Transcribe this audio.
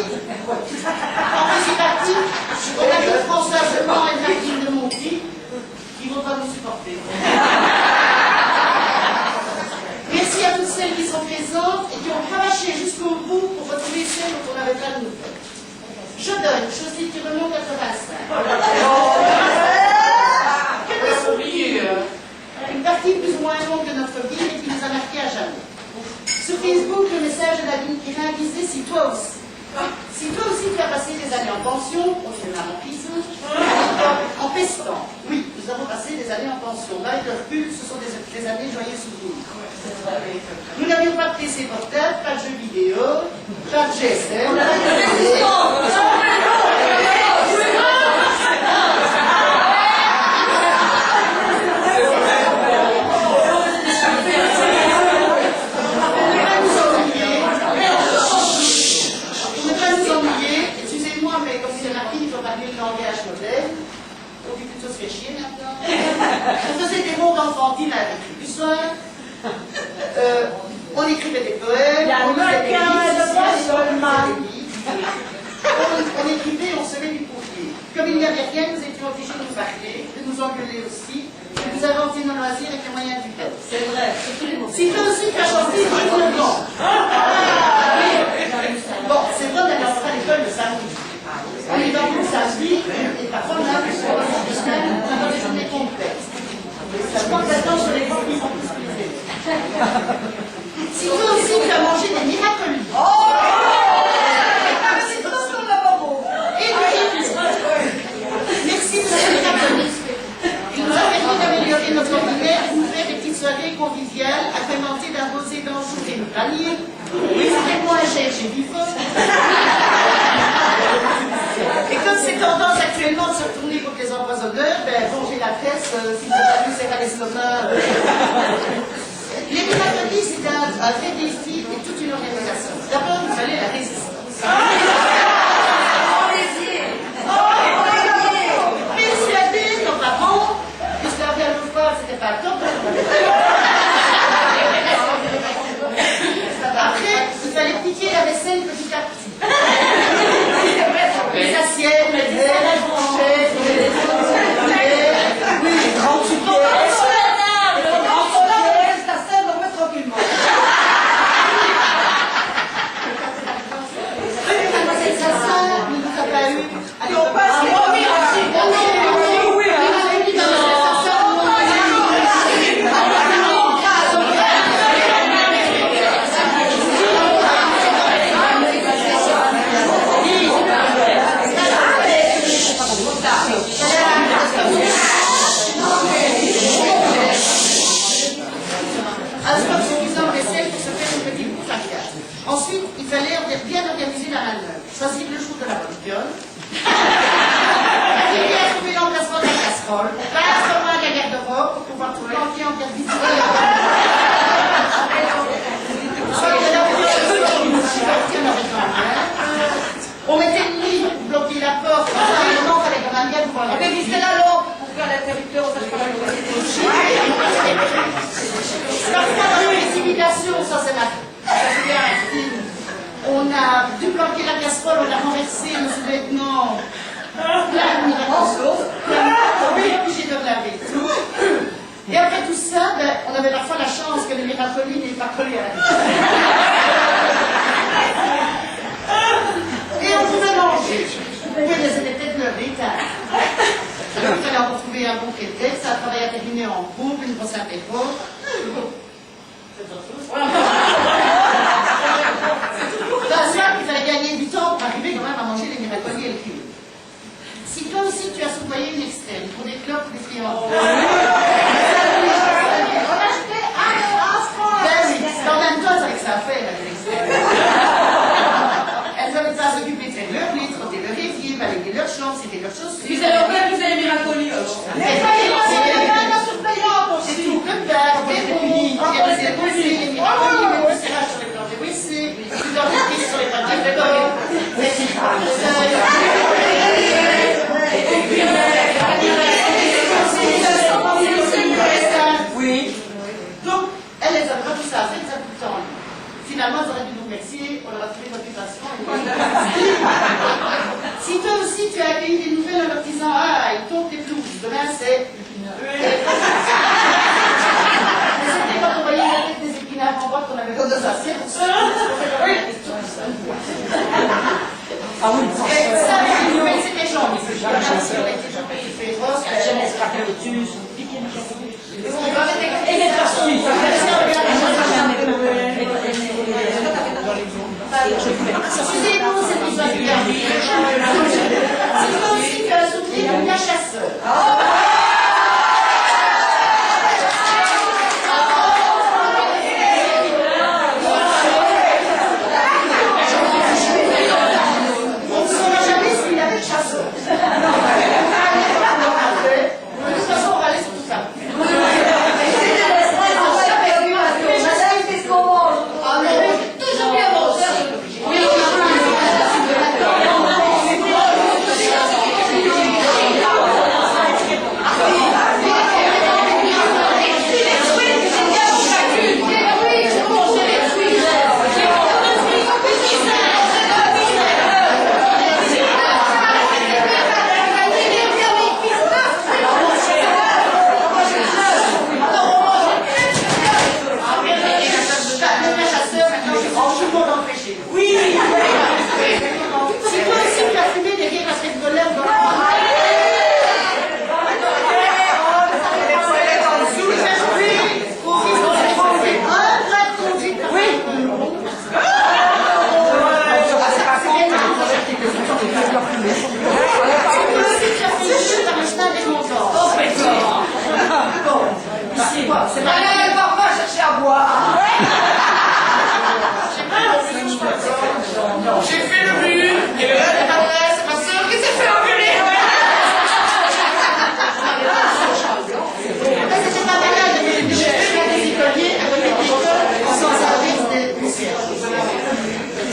En plus, parti, on a vu François Leblanc et Martine de Monty qui vont pas nous supporter. Merci à toutes celles qui sont présentes et qui ont cravaché jusqu'au bout pour retrouver celles dont on n'avait pas de nouvelles. Je donne, Chaussée qui remonte 85. Une partie plus ou moins longue de notre vie et qui nous a marqué à jamais. Sur Facebook, le message de la ligne qui disait si toi aussi. Si toi aussi tu as passé des années en pension, on finira en prison, en pestant. Oui, nous avons passé des années en pension. Avec le recul, ce sont des années joyeux souvenirs. Nous n'avions pas de PC portable, pas de jeux vidéo, pas de GSM. On faisait des mondes enfantines avec du soir. On écrivait des poèmes. On écrivait, on semait du courrier. Comme il n'y avait rien, nous étions obligés de nous parler, de nous engueuler aussi, de nous inventer nos loisirs avec les moyens du bord. C'est vrai. Si toi aussi tu as chanté, dis-le bon. Bon, c'est vrai, d'aller entrer à l'école le samedi. On est dans le samedi, et parfois on a des semaines, on a des journées complexes. Je crois que maintenant sur les profils sont plus prisés. Si toi aussi tu as mangé des miracolis. C'est tout ce qu'on a pas beau. Et merci de ces miracolis. Il nous a permis d'améliorer notre ordinaire, d'ouvrir des petites soirées conviviales, agrémentées d'un rosé d'anjou et de vanille. Oui, c'était moins cher chez Bifo. Et comme c'est tendance actuellement de se retourner contre les empoisonneurs, ben manger la fesse, si vous avez vu, c'est à l'estomac. Les miracolis, c'est un vrai défi et toute une organisation. D'abord, il fallait la résistance. Persuadé nos parents, puisque la viande au froid, c'était pas top. Après, il fallait piquer la vaisselle petit à petit. Les assiettes, les verres, les fourchettes, les grands cuillères. La scène, on met tranquillement. Ça, il nous a pas eu. Allez, on passe. Ensuite, il fallait bien organiser la manœuvre. Choisir le jour de la bonne pionne. Et bien trouver l'emplacement de la casserole. Pas seulement la garde-robe pour pouvoir tout planquer en garde visuelle. On mettait une ligne pour bloquer la porte. À un moment, il fallait quand même bien pouvoir la mettre. C'était la lampe pour faire l'interrupteur. Parfois, dans les précipitations, ça c'est ma... On a dû planquer la casserole, on a renversé nos sous-vêtements, plein de morceaux, on est obligé de laver tout. Et après tout ça, ben, on avait parfois la chance que les miracolis n'aient pas collé à la casserole. Et on pouvait manger. Oui, mais c'était peut-être l'heure des tables. Il fallait encore trouver un bon prétexte, un travail à terminer en couple, une grosse apéro. Il fallait gagner du temps pour arriver quand même à manger les miracolis et le cul. Si toi aussi tu as soudoyé une externe pour des clopes ou des friands, on achetait en même temps avec ça à faire avec l'externe. Elles n'avaient pas à s'occuper de faire leur lit, trotter leur évier, balayer leur chambre, c'était leur chose. Vous allez en faire, vous avez miracolis alors. C'est tout, le bac, les bouillies, les bouillies, les miracolis, les pousserages sur les planches de WC, les orniquiers sur les planches de oui. Donc, elles avaient pas tout ça à faire, ça tout le temps. Finalement, elles auraient dû nous remercier, on leur a trouvé une occupation. Si toi aussi tu as accueilli des nouvelles en leur disant ah, ils tombent des pelouses, demain c'est. Mais c'était quand on voyait la tête des épinards en boîte qu'on avait comme ça. C'est pour ça. Ah oui, Ça, c'est des gens. jeunesse par culture. Et les personnes. Excusez-nous, c'est besoin de